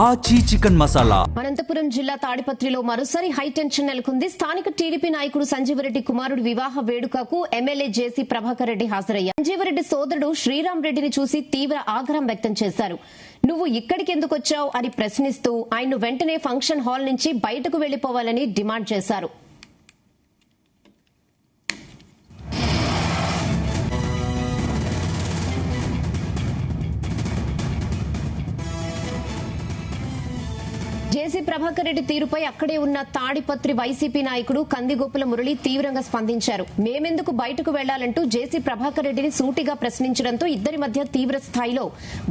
ఆచి చికెన్ మసాలా. అనంతపురం జిల్లా తాడిపత్రిలో మరోసారి హై టెన్షన్ నెలకొంది. స్థానిక టీడీపీ నాయకుడు సంజీవరెడ్డి కుమారుడి వివాహ వేడుకకు ఎమ్మెల్యే జేసీ ప్రభాకర్ రెడ్డి హాజరయ్యారు. సంజీవరెడ్డి సోదరుడు శ్రీరామ్ రెడ్డిని చూసి తీవ్ర ఆగ్రహం వ్యక్తం చేశారు. నువ్వు ఇక్కడికి ఎందుకు వచ్చావు అని ప్రశ్నిస్తూ ఆయన్ను వెంటనే ఫంక్షన్ హాల్ నుంచి బయటకు వెళ్లిపోవాలని డిమాండ్ చేశారు. జేసీ ప్రభాకర్ రెడ్డి తీరుపై అక్కడే ఉన్న తాడిపత్రి వైసీపీ నాయకుడు కందిగోపుల మురళి తీవ్రంగా స్పందించారు. మేమెందుకు బయటకు వెళ్లాలంటూ జేసీ ప్రభాకర్ రెడ్డిని సూటిగా ప్రశ్నించడంతో ఇద్దరి మధ్య తీవ్ర స్థాయిలో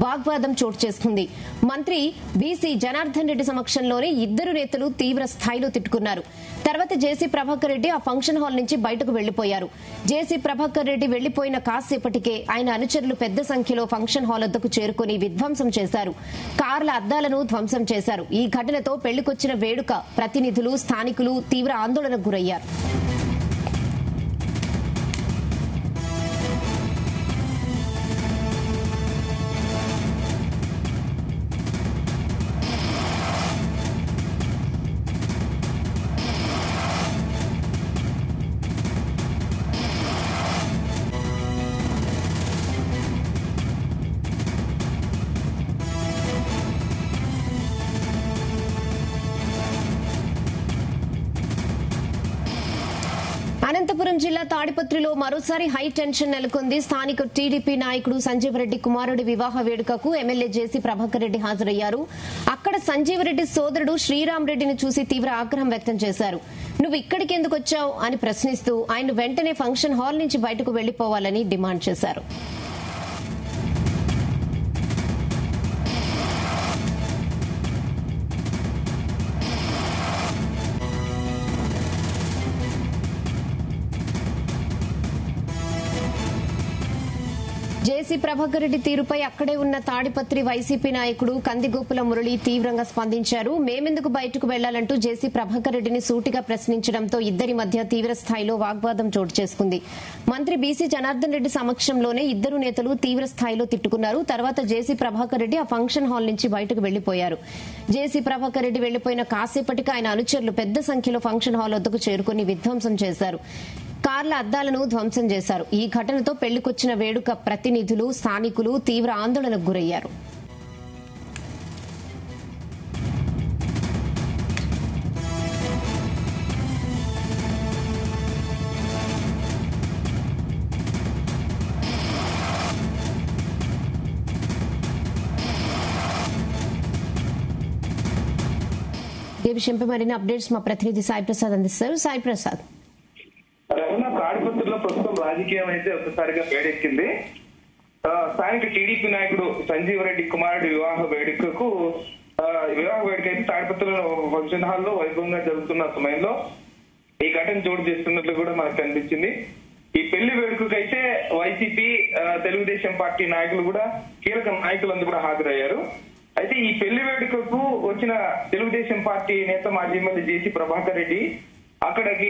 వాగ్వాదం చోటు చేసుకుంది. మంత్రి బీసీ జనార్దన్ రెడ్డి సమక్షంలోనే ఇద్దరు నేతలు తీవ్ర స్థాయిలో తిట్టుకున్నారు. తర్వాత జేసీ ప్రభాకర్ రెడ్డి ఆ ఫంక్షన్ హాల్ నుంచి బయటకు వెళ్లిపోయారు. జేసీ ప్రభాకర్ రెడ్డి వెళ్లిపోయిన కాసేపటికే ఆయన అనుచరులు పెద్ద సంఖ్యలో ఫంక్షన్ హాల్ వద్దకు చేరుకుని విధ్వంసం చేశారు. కార్ల అద్దాలను ధ్వంసం చేశారు. ఈ ఘటనతో పెళ్లికొచ్చిన వేడుక ప్రతినిధులు, స్థానికులు తీవ్ర ఆందోళనకు గురయ్యారు. అనంతపురం జిల్లా తాడిపత్రిలో మరోసారి హై టెన్షన్ నెలకొంది. స్థానిక టీడీపీ నాయకుడు సంజీవరెడ్డి కుమారుడి వివాహ వేడుకకు ఎమ్మెల్యే జేసీ ప్రభాకర్ రెడ్డి హాజరయ్యారు. అక్కడ సంజీవరెడ్డి సోదరుడు శ్రీరామ్ రెడ్డిని చూసి తీవ్ర ఆగ్రహం వ్యక్తం చేశారు. నువ్వు ఇక్కడికి ఎందుకు వచ్చావు అని ప్రశ్నిస్తూ ఆయన వెంటనే ఫంక్షన్ హాల్ నుంచి బయటకు వెళ్లిపోవాలని డిమాండ్ చేశారు. జేసీ ప్రభాకర్ రెడ్డి తీరుపై అక్కడే ఉన్న తాడిపత్రి వైసీపీ నాయకుడు కందిగోపుల మురళి తీవ్రంగా స్పందించారు. మేమెందుకు బయటకు వెళ్లాలంటూ జేసీ ప్రభాకర్ రెడ్డిని సూటిగా ప్రశ్నించడంతో ఇద్దరి మధ్య తీవ్ర స్థాయిలో వాగ్వాదం చోటు చేసుకుంది. మంత్రి బీసీ జనార్దన్ రెడ్డి సమక్షంలోనే ఇద్దరు నేతలు తీవ్ర స్థాయిలో తిట్టుకున్నారు. తర్వాత జేసీ ప్రభాకర్ రెడ్డి ఆ ఫంక్షన్ హాల్ నుంచి బయటకు వెళ్లిపోయారు. జేసీ ప్రభాకర్ రెడ్డి వెళ్లిపోయిన కాసేపటికి ఆయన అనుచరులు పెద్ద సంఖ్యలో ఫంక్షన్ హాల్ వద్దకు చేరుకుని విధ్వంసం చేశారు. కార్ల అద్దాలను ధ్వంసం చేశారు. ఈ ఘటనతో పెళ్లికొచ్చిన వేడుక ప్రతినిధులు, స్థానికులు తీవ్ర ఆందోళనకు గురయ్యారు. ఈ విషయంపై మరిన్ని అప్డేట్స్ మా ప్రతినిధి సాయి ప్రసాద్ అందిస్తారు. సాయి ప్రసాద్, తాడిపత్రిలో ప్రస్తుతం రాజకీయం అయితే ఒక్కసారిగా వేడెక్కింది. స్థానిక టీడీపీ నాయకుడు సంజీవరెడ్డి కుమారుడి వివాహ వేడుక అయితే తాడిపత్రిలో ఫంక్షన్ హాల్లో వైభవంగా జరుగుతున్న సమయంలో ఈ ఘటన చోటు చేస్తున్నట్లు కూడా మనకు కనిపించింది. ఈ పెళ్లి వేడుకకు అయితే వైసీపీ, తెలుగుదేశం పార్టీ నాయకులు కూడా, కీలక నాయకులందరూ కూడా హాజరయ్యారు. అయితే ఈ పెళ్లి వేడుకకు వచ్చిన తెలుగుదేశం పార్టీ నేత మాజీ ఎమ్మెల్యే జేసీ ప్రభాకర్ రెడ్డి అక్కడికి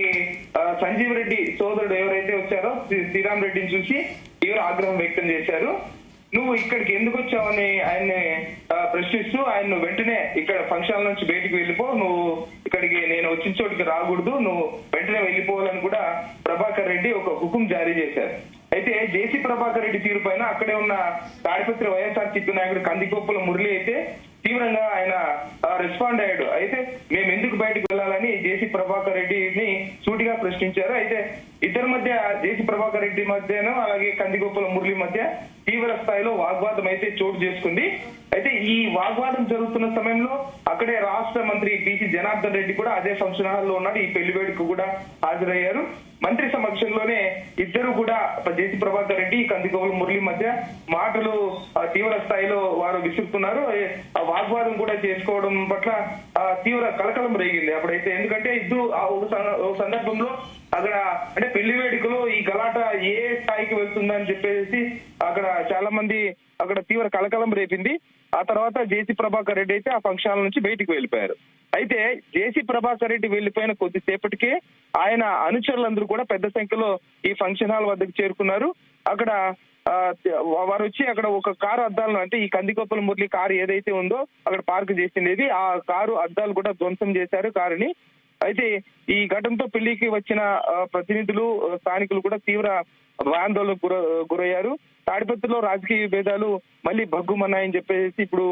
సంజీవ్ రెడ్డి సోదరుడు ఎవరైతే వచ్చారో శ్రీరామ్ రెడ్డిని చూసి తీవ్ర ఆగ్రహం వ్యక్తం చేశారు. నువ్వు ఇక్కడికి ఎందుకు వచ్చావని ఆయన్ని ప్రశ్నిస్తూ ఆయన్ను వెంటనే ఇక్కడ ఫంక్షన్ నుంచి బయటికి వెళ్ళిపో, నువ్వు ఇక్కడికి నేను వచ్చిన చోటికి రాకూడదు, నువ్వు వెంటనే వెళ్ళిపోవాలని కూడా ప్రభాకర్ రెడ్డి ఒక హుకుం జారీ చేశారు. అయితే జేసీ ప్రభాకర్ రెడ్డి తీరు పైన అక్కడే ఉన్న తాడిపత్రి వైఎస్ఆర్సీపీ నాయకుడు కందిగోపుల మురళి అయితే తీవ్రంగా ఆయన రెస్పాండ్ అయ్యాడు. అయితే మేము ఎందుకు బయటకు వెళ్లాలని జేసీ ప్రభాకర్ రెడ్డిని సూటిగా ప్రశ్నించారు. అయితే ఇద్దరి మధ్య, జేసీ ప్రభాకర్ రెడ్డి మధ్యను అలాగే కందిగోపుల మురళి మధ్య తీవ్ర స్థాయిలో వాగ్వాదం అయితే చోటు చేసుకుంది. అయితే ఈ వాగ్వాదం జరుగుతున్న సమయంలో అక్కడే రాష్ట్ర మంత్రి బీసీ జనార్దన్ రెడ్డి కూడా అదే ఫంక్షన్ హాల్లో ఉన్నాడు. ఈ పెళ్లి వేడుకకు కూడా హాజరయ్యారు. మంత్రి సమక్షంలోనే ఇద్దరు కూడా జేసీ ప్రభాకర్ రెడ్డి, కందిగోపుల మురళి మధ్య మాటలు తీవ్ర స్థాయిలో వారు విసురుతున్నారు. వాగ్వాదం కూడా చేసుకోవడం పట్ల తీవ్ర కలకలం రేగింది అప్పుడైతే. ఎందుకంటే ఇద్దరు ఒక సందర్భంలో అక్కడ అంటే పెళ్లి వేడుకలో ఈ గలాట ఏ స్థాయికి వెళ్తుందని చెప్పేసి అక్కడ చాలా మంది అక్కడ తీవ్ర కలకలం రేపింది. ఆ తర్వాత జేసీ ప్రభాకర్ రెడ్డి అయితే ఆ ఫంక్షన్ నుంచి బయటికి వెళ్ళిపోయారు. అయితే జేసీ ప్రభాకర్ రెడ్డి వెళ్లిపోయిన కొద్దిసేపటికే ఆయన అనుచరులందరూ కూడా పెద్ద సంఖ్యలో ఈ ఫంక్షన్ హాల్ వద్దకు చేరుకున్నారు. అక్కడ వారు వచ్చి అక్కడ ఒక కారు అద్దాలను, అంటే ఈ కందికొప్పల మురళి కారు ఏదైతే ఉందో అక్కడ పార్క్ చేసిండేది, ఆ కారు అద్దాలు కూడా ధ్వంసం చేశారు కారుని. అయితే ఈ ఘటనతో పెళ్లికి వచ్చిన ప్రతినిధులు, స్థానికులు కూడా తీవ్ర ఆందోళనకు గురయ్యారు. తాడిపత్రిలో రాజకీయ భేదాలు మళ్ళీ భగ్గుమన్నాయని చెప్పేసి ఇప్పుడు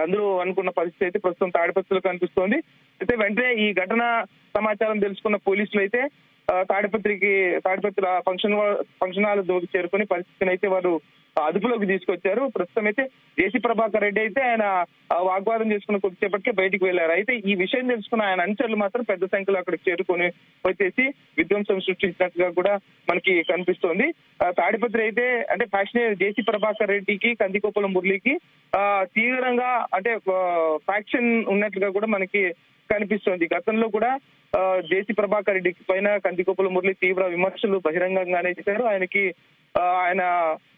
అందరూ అనుకున్న పరిస్థితి అయితే ప్రస్తుతం తాడిపత్రిలో కనిపిస్తోంది. అయితే వెంటనే ఈ ఘటన సమాచారం తెలుసుకున్న పోలీసులు అయితే తాడిపత్రి ఫంక్షన్ హాల్ చేరుకుని పరిస్థితిని అయితే వారు అదుపులోకి తీసుకొచ్చారు. ప్రస్తుతం అయితే జేసీ ప్రభాకర్ రెడ్డి అయితే ఆయన వాగ్వాదం చేసుకున్న కొద్దిసేపటికే బయటికి వెళ్లారు. అయితే ఈ విషయం తెలుసుకున్న ఆయన అనుచరులు మాత్రం పెద్ద సంఖ్యలో అక్కడికి చేరుకొని వచ్చేసి విధ్వంసం సృష్టించినట్టుగా కూడా మనకి కనిపిస్తోంది. తాడిపత్రి అయితే అంటే ఫ్యాక్షన్ జేసీ ప్రభాకర్ రెడ్డికి, కందికొప్పల మురళికి తీవ్రంగా అంటే ఫ్యాక్షన్ ఉన్నట్లుగా కూడా మనకి కనిపిస్తోంది. గతంలో కూడా జేసీ ప్రభాకర్ రెడ్డి పైన కందికొప్పల మురళి తీవ్ర విమర్శలు బహిరంగంగానే చేశారు. ఆయన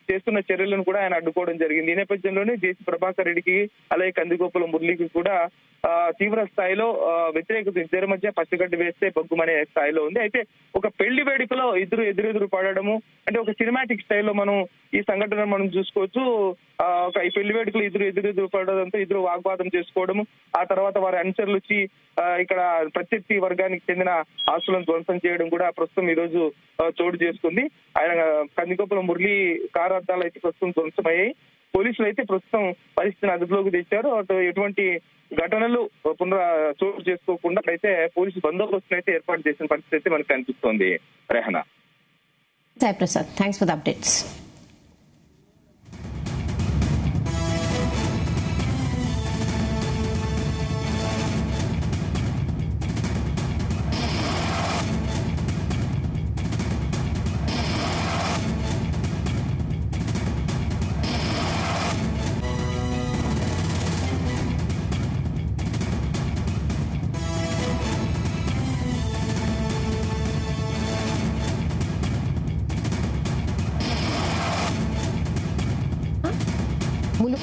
చేస్తున్న చర్యలను కూడా ఆయన అడ్డుకోవడం జరిగింది. ఈ నేపథ్యంలోనే జేసీ ప్రభాకర్ రెడ్డికి అలాగే కందికొప్పల మురళికి కూడా తీవ్ర స్థాయిలో వ్యతిరేకత, ఇద్దరి మధ్య పచ్చగడ్డి వేస్తే బొగ్గుమనే స్థాయిలో ఉంది. అయితే ఒక పెళ్లి వేడుకలో ఇద్దరు ఎదురెదురు పడడము, అంటే ఒక సినిమాటిక్ స్టైల్లో మనం ఈ సంఘటన మనం చూసుకోవచ్చు. ఈ పెళ్లి వేడుకలు ఎదురెదురు పడడంతో ఇద్దరు వాగ్వాదం చేసుకోవడము, ఆ తర్వాత వారి అనుచరులు వచ్చి ఇక్కడ ప్రత్యర్థి వర్గానికి చెందిన ఆస్తులను ధ్వంసం చేయడం కూడా ప్రస్తుతం ఈ రోజు చోటు చేసుకుంది. ఆయన కందికొప్పల మురళి కారు అద్దాలు అయితే ప్రస్తుతం ధ్వంసమయ్యాయి. పోలీసులు అయితే ప్రస్తుతం పరిస్థితిని అదుపులోకి తెచ్చారు. అటు ఎటువంటి ఘటనలు చోటు చేసుకోకుండా అయితే పోలీసు బందోబస్తును అయితే ఏర్పాటు చేసిన పరిస్థితి అయితే మనకు కనిపిస్తోంది. Rehana. Sai Prasad, thanks for the updates. ములు